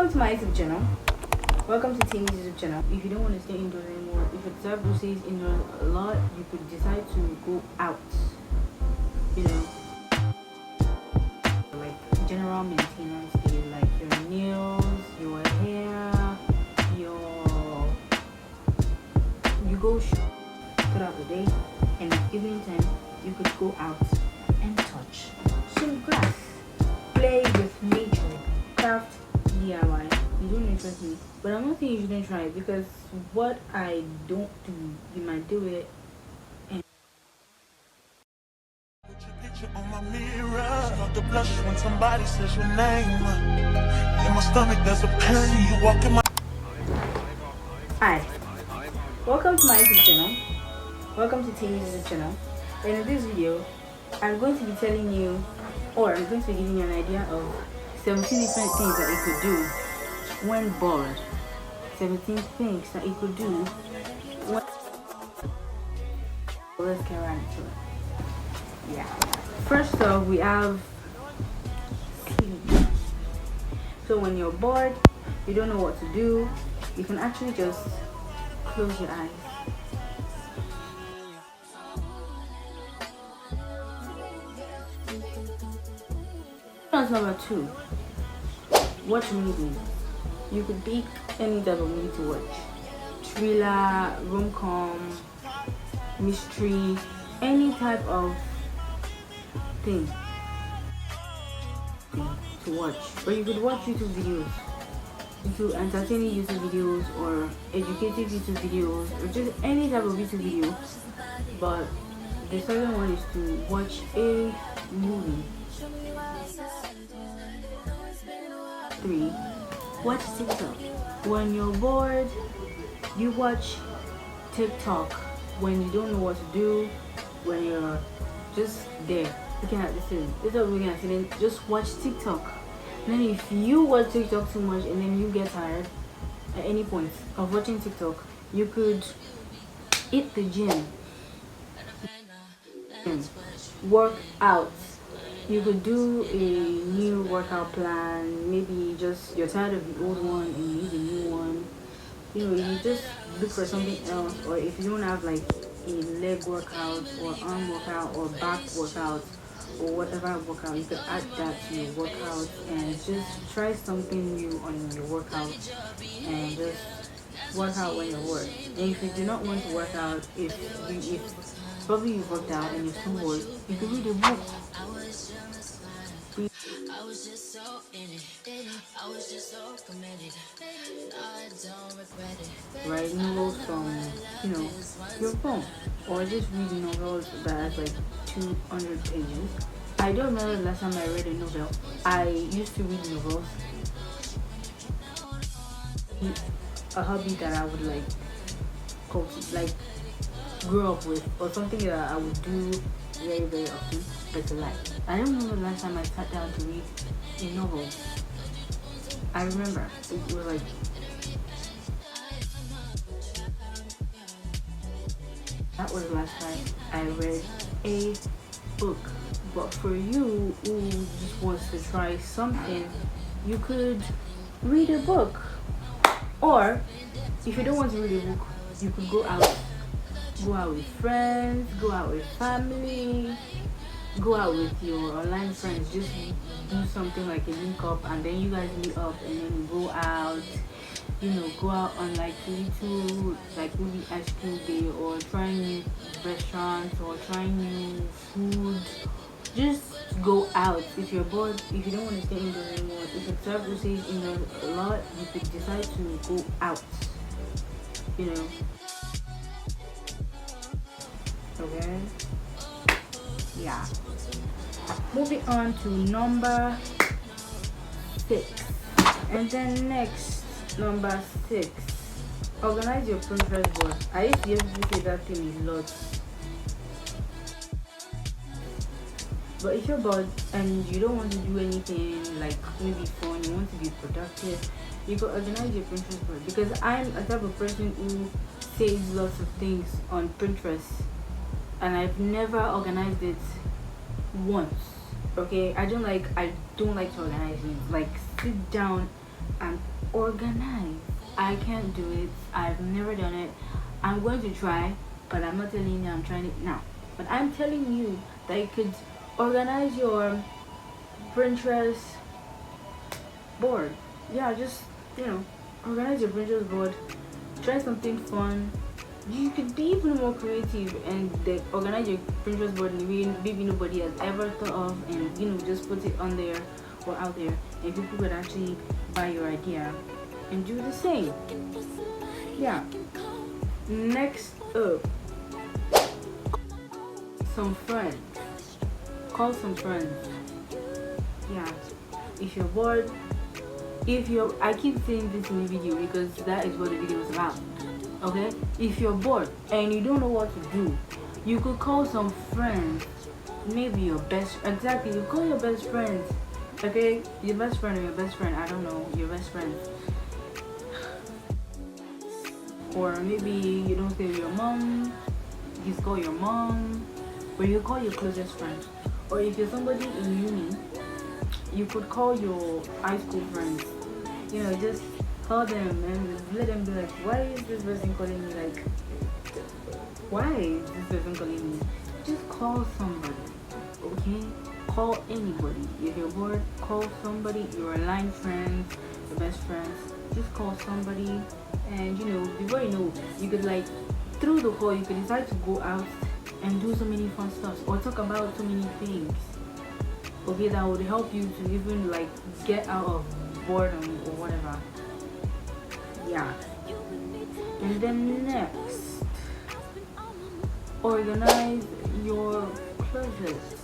Welcome to my YouTube channel. Welcome to Timmy's YouTube channel. If you don't want to stay indoors anymore, if your example says indoors a lot, you could decide to go out. You know, like general maintenance day, like your nails, your hair, you go throughout the day, and at evening time you could go out and touch some grass, play with nature, craft, DIY. You don't interest me, but I'm not saying you shouldn't try it, because what I don't do, you might do it. And Picture on my mirror, start to blush when somebody says your name. In my stomach there's a pain. You walk in my. Hi, welcome to my YouTube channel. Welcome to Timmy's YouTube channel. And in this video, I'm going to be telling you, or I'm going to be giving you an idea of 17 different things that you could do when bored. 17 things that you could do when. Let's get right into it. Yeah. First off, we have sleep. So when you're bored, you don't know what to do, you can actually just close your eyes. That's number 2. Watch movies. You could pick any type of movie to watch. Thriller, rom-com, mystery, any type of thing to watch. Or you could watch YouTube videos. YouTube entertaining YouTube videos, or educative YouTube videos, or just any type of YouTube video. But the second one is to watch a movie. 3. Watch TikTok. When you're bored, you watch TikTok. When you don't know what to do, when you're just there looking at the scene, just watch TikTok. And then if you watch TikTok too much and then you get tired at any point of watching TikTok, you could hit the gym, work out. You could do a new workout plan. Maybe just you're tired of the old one and you need a new one. You know, you just look for something else. Or if you don't have like a leg workout or arm workout or back workout or whatever workout, you could add that to your workout and just try something new on your workout and just work out when you're bored. And if you do not want to work out, if probably you've worked out and you're still bored, you could read a book. I was just so in it. I was just so committed. I don't regret it. Write novels from, your phone, or just read novels that has like 200 pages. I don't remember the last time I read a novel. I used to read novels. A hobby that I would grow up with, or something that I would do very, very often. But a lie. I don't remember the last time I sat down to read a novel. I remember it was like that was the last time I read a book. But for you who just wants to try something, you could read a book. Or if you don't want to read a book, you could go out with friends, go out with family, go out with your online friends. Just do something like a link up, and then you guys meet up and then you go out. Go out on like little, like maybe ice cream day, or trying new restaurants, or trying new food. Just go out. If you're bored, if you don't want to stay indoors anymore, if your travel says indoors a lot, you could decide to go out. Okay. Yeah. Moving on to number 6. And then next, number 6. Organize your Pinterest board. I used to say that thing a lot. But if you're bored and you don't want to do anything like maybe fun, you want to be productive, you can organize your Pinterest board. Because I'm a type of person who saves lots of things on Pinterest, and I've never organized it once. Okay, I don't like to organize it. Like sit down and organize. I can't do it. I've never done it. I'm going to try, but I'm not telling you I'm trying it now. But I'm telling you that you could organize your Pinterest board. Yeah, just organize your Pinterest board. Try something fun. You could be even more creative and organize your Pinterest board in a way maybe nobody has ever thought of, and just put it on there or out there, and people could actually buy your idea and do the same. Yeah. Next up, some friends. Call some friends. Yeah. If you're bored, I keep saying this in the video because that is what the video is about. Okay? If you're bored and you don't know what to do, you could call some friends. Maybe you call your best friends. Okay? Your best friend or your best friend, I don't know, your best friend. Or maybe you don't stay with your mom, you just call your mom, or you call your closest friend. Or if you're somebody in uni, you could call your high school friends. Just call them and let them be like, why is this person calling me? Like, why is this person calling me? Just call somebody, okay? Call anybody. If you're bored, call somebody, your line friends, your best friends. Just call somebody, and before you could through the call, you could decide to go out and do so many fun stuff or talk about so many things. Okay, that would help you to even get out of boredom or whatever. Yeah. And then next, organize your closets.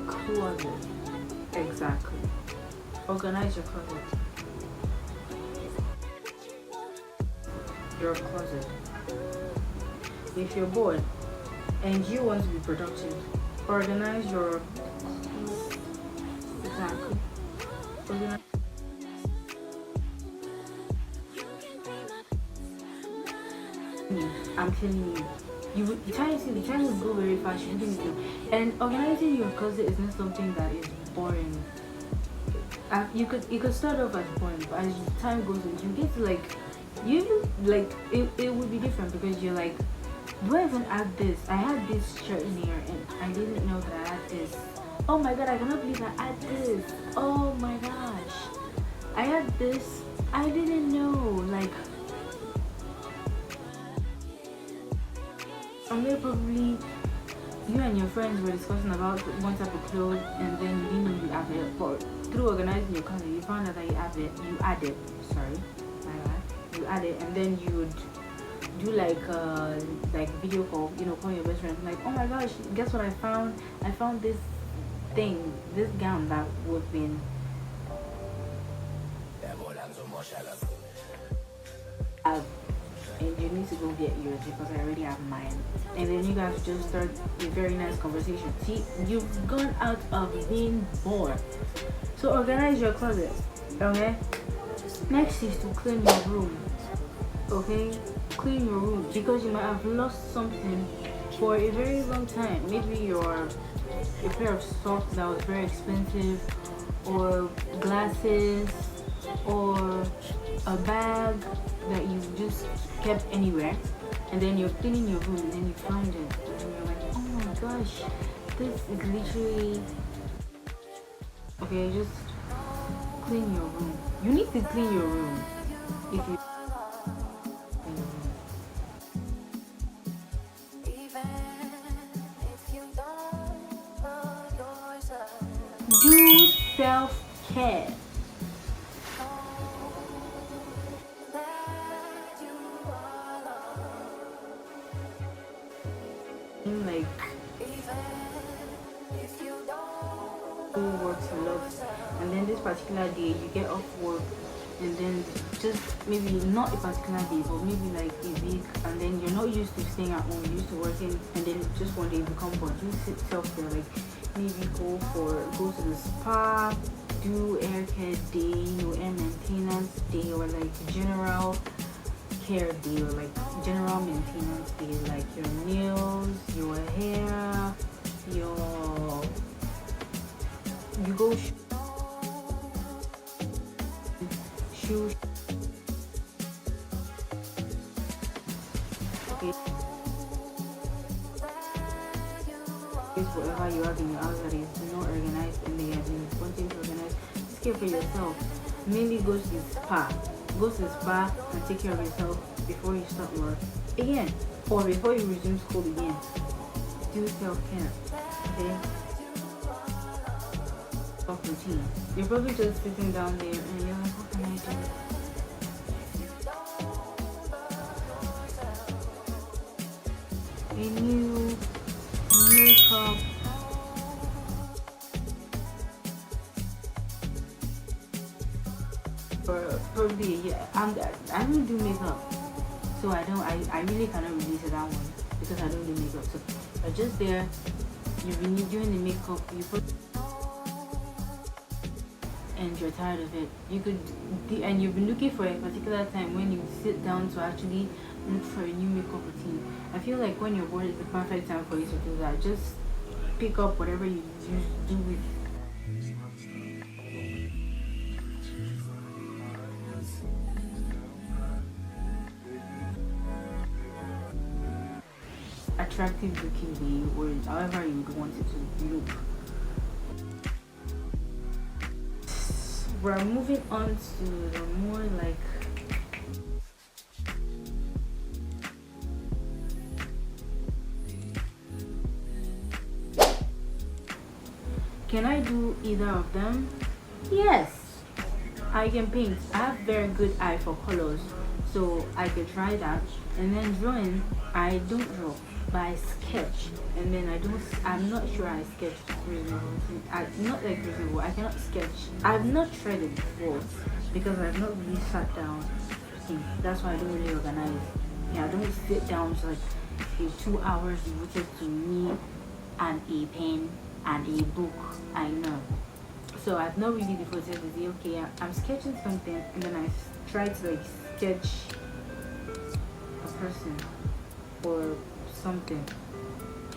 Closet. Exactly. Organize your closet. Your closet. If you're bored and you want to be productive, organize your closet. Exactly. Organize. I'm telling you, the time will go very fast. You wouldn't do. And organizing your closet is not something that is boring. You could start off as boring, but as time goes on, you get to it would be different because you're like, do I even add this? I had this shirt in here and I didn't know that I had this. Oh my god, I cannot believe I had this. Oh my gosh, I had this. I didn't know. Probably you and your friends were discussing about one type of clothes, and then you didn't know you have it. But through organizing your closet, you found out that you add it. Sorry, my bad. You add it, and then you would do video call. Call your best friend. Like, oh my gosh, guess what I found? I found this thing, this gown that would be. And you need to go get yours because I already have mine. And then you guys just start a very nice conversation. See, you've gone out of being bored. So organize your closet, okay? Next is to clean your room, okay? Clean your room because you might have lost something for a very long time. Maybe a pair of socks that was very expensive, or glasses, or a bag that you just kept anywhere, and then you're cleaning your room and then you found it and you're like, oh my gosh, this is literally okay. Just clean your room. You need to clean your room. If you do self-care. Who works a lot, and then this particular day you get off work, and then just maybe not a particular day, but maybe a week, and then you're not used to staying at home, you're used to working, and then just one day you become bored. You self-care, maybe go to the spa, do hair care day, hair maintenance day, or general care day, or general maintenance day, your nails, your hair, whatever you have in your house that is not organized and they have been wanting to organize, just care for yourself. Mainly go to the spa. Go to the spa and take care of yourself before you start work again, or before you resume school again. Do self-care, okay? Routine. You're probably just sitting down there and you're like, what can I do? A new makeup for probably a year. I don't do makeup, so I really cannot relate to that one because I don't do makeup. So but just there, you've been doing the makeup, and you're tired of it. And you've been looking for a particular time when you sit down to actually look for a new makeup routine. I feel like when you're bored, it's the perfect time for you to do that. Just pick up whatever you do with attractive looking way, or however you would want it to look. We're moving on to the more like can I do either of them? Yes, I can paint. I have very good eye for colors, so I could try that. And then drawing, I don't draw, but I sketch. And then I'm not sure I sketch reasonable. Not like reasonable. I cannot sketch. I've not tried it before because I've not really sat down. That's why I don't really organize. Yeah, I don't sit down to like a 2 hours devoted to me and a pen and a book. I know. So I've not really devoted to say, okay, I'm sketching something, and then I try to like sketch a person or something.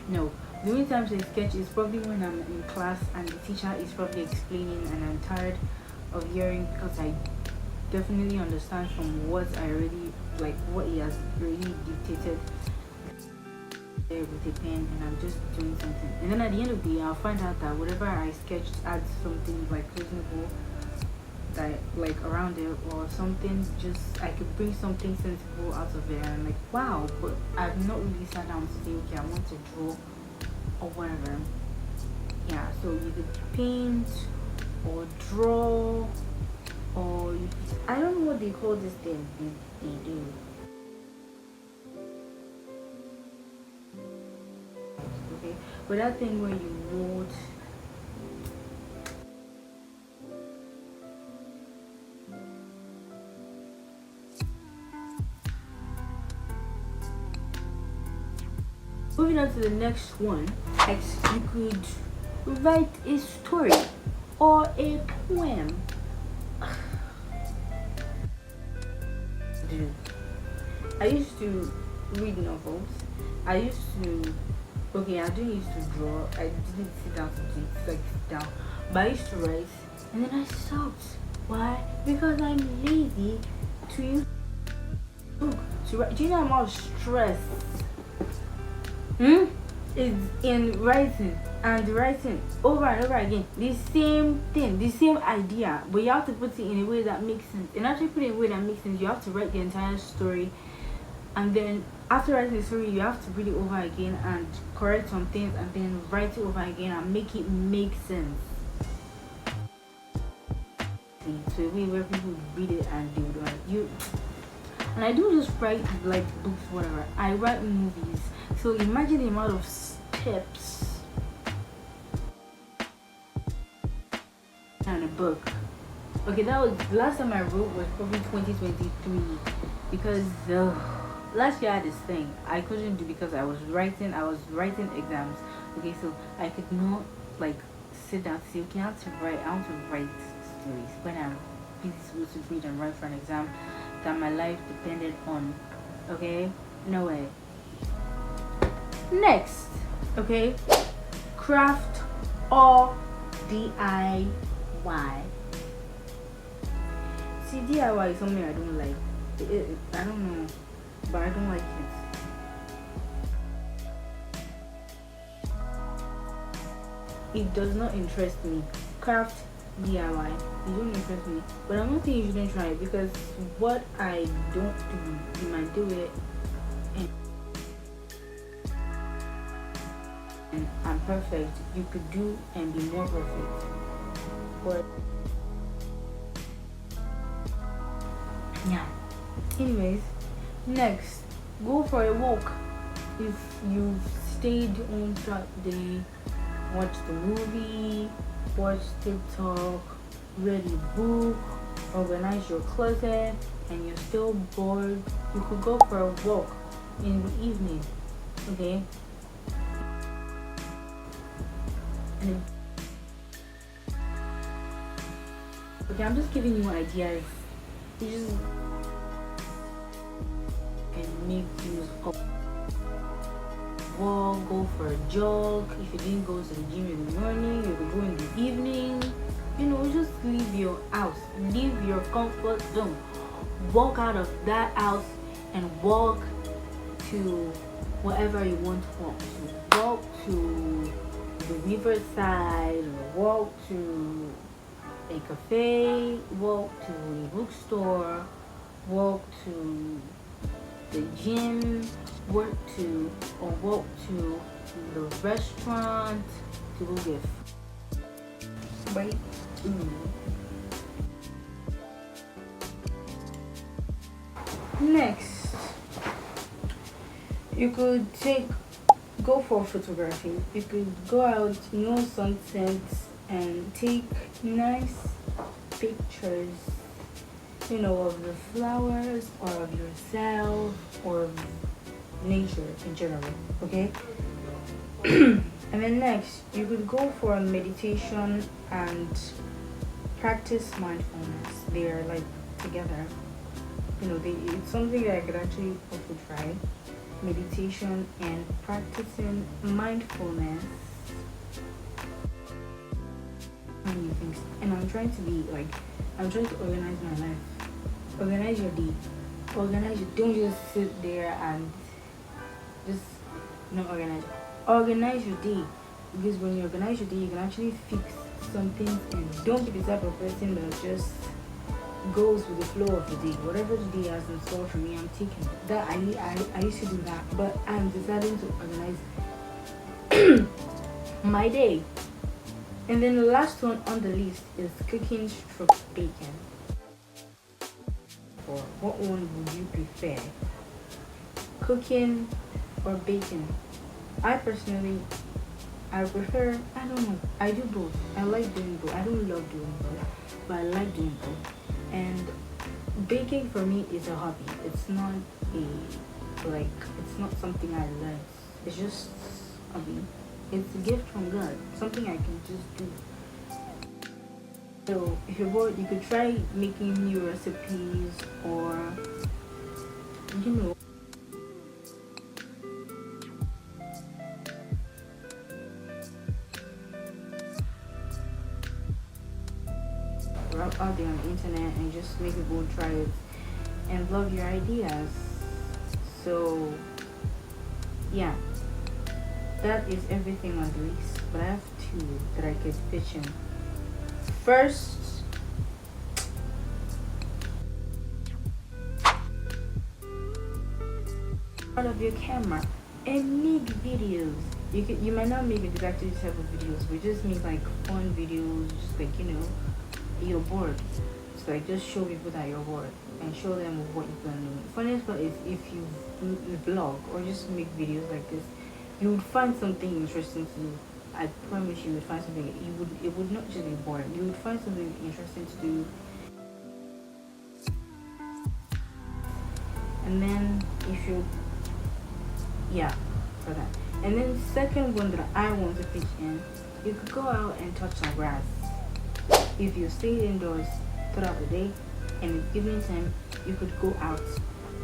No, the only time I sketch is probably when I'm in class and the teacher is probably explaining and I'm tired of hearing, because I definitely understand from what what he has already dictated there with a pen, and I'm just doing something. And then at the end of the day, I'll find out that whatever I sketched adds something like reasonable, that like around it or something. Just I could bring something sensible out of it, and I'm like, wow. But I've not really sat down to say, okay, I want to draw or whatever. Yeah, so you could paint or draw, or I don't know what they call this thing they do. Okay, but that thing where you mold. Moving on to the next one, you could write a story or a poem. Dude, I used to read novels. I didn't used to draw. I didn't sit down to sit down, but I used to write, and then I stopped. Why? Because I'm lazy to use book to write. Do you know how much stress is in writing over and over again? The same thing, the same idea, but you have to put it in a way that makes sense. And actually put it in a way that makes sense, you have to write the entire story, and then after writing the story, you have to read it over again and correct some things, and then write it over again and make it make sense. So a way where people read it and they would like. And I don't just write like books, whatever. I write movies. So imagine the amount of steps and a book. Okay, that was the last time I wrote was probably 2023, because last year I had this thing I couldn't do because I was writing exams. Okay, so I could not like sit down and say, okay, I want to write stories when I'm busy supposed to read and write for an exam that my life depended on. Okay, no way. Next, okay, craft or DIY. See, DIY is something I don't like. I don't know, but I don't like it. it does not interest me. Craft, DIY, it don't interest me. But I'm not saying you shouldn't try it, because what I don't do, you might do it and I'm perfect. You could do and be more perfect. But yeah. Anyways, next, go for a walk. If you've stayed home throughout the day, watch the movie, watch TikTok, read a book, organize your closet, and you're still bored, you could go for a walk in the evening. Okay? And okay, I'm just giving you ideas. You just can make use of walk, go for a jog. If you didn't go to the gym in the morning, you could go in the evening. Just leave your house, leave your comfort zone, walk out of that house and walk to wherever you want to walk to. Walk to the riverside, or walk to a cafe, walk to a bookstore, walk to the gym, walk to the restaurant to go get food. Next, you could go for photography. You could go out, sunsets, and take nice pictures, of the flowers or of yourself or of nature in general. Okay. And then next, you could go for meditation and practice mindfulness. They are like together. It's something that I could actually also try. Meditation and practicing mindfulness. Many things. And I'm trying to organize my life. Organize your day. Don't just sit there and just not organize. Organize your day, because when you organize your day, you can actually fix some things, and don't be the type of person that just goes with the flow of the day. Whatever the day has in store for me, I'm taking that. I used to do that, but I'm deciding to organize my day. And then the last one on the list is cooking stroke baking. Or what one would you prefer? Cooking or baking? I personally, I prefer, I don't know, I do both. I like doing both. I don't love doing both, but I like doing both. And baking for me is a hobby. It's not it's not something I learn. It's just a hobby. It's a gift from God, something I can just do. So if you're bored, you could try making new recipes, or out there on the internet and just make people try it and love your ideas. So yeah, that is everything on the list, but I have two that I could pitch in. First, out of your camera and make videos. You might not make exactly this type of videos, but just make like fun videos, just like you're bored. So like just show people that you're bored and show them what you plan doing. Funniest part is if you vlog or just make videos like this, you would find something interesting to do. I promise you would find something. It would not just be boring. You would find something interesting to do. And then for that. And then second one that I want to pitch in, you could go out and touch some grass. If you stay indoors throughout the day and in evening time, you could go out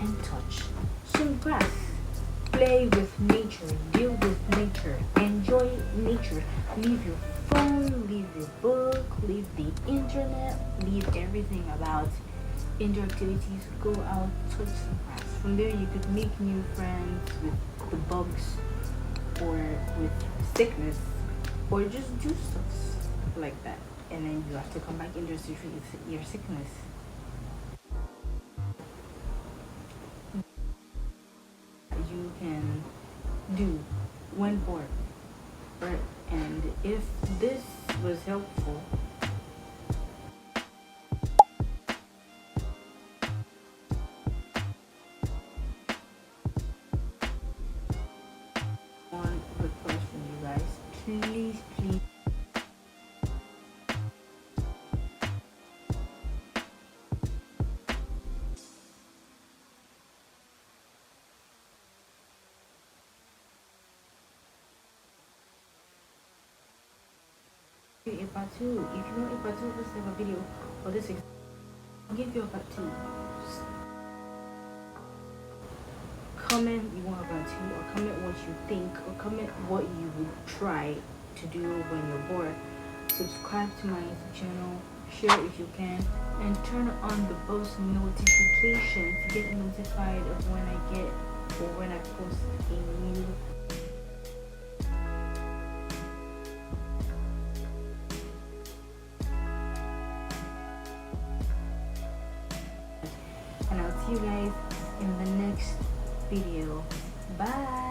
and touch some grass. Play with nature, deal with nature, enjoy nature. Leave your phone, leave your book, leave the internet, leave everything about indoor activities. Go out, touch some grass. From there, you could make new friends with the bugs or with sickness. or just do stuff like that, and then you have to come back indoors to treat your sickness. You can do when bored, right? And if this was helpful, one request from you guys, please. A part two. If you want a part two of this type of video or this, I'll give you a part two. Comment you want a part two, or comment what you think, or comment what you would try to do when you're bored. Subscribe to my YouTube channel, share if you can, and turn on the post notification to get notified of when I get or when I post a new and I'll see you guys in the next video. Bye.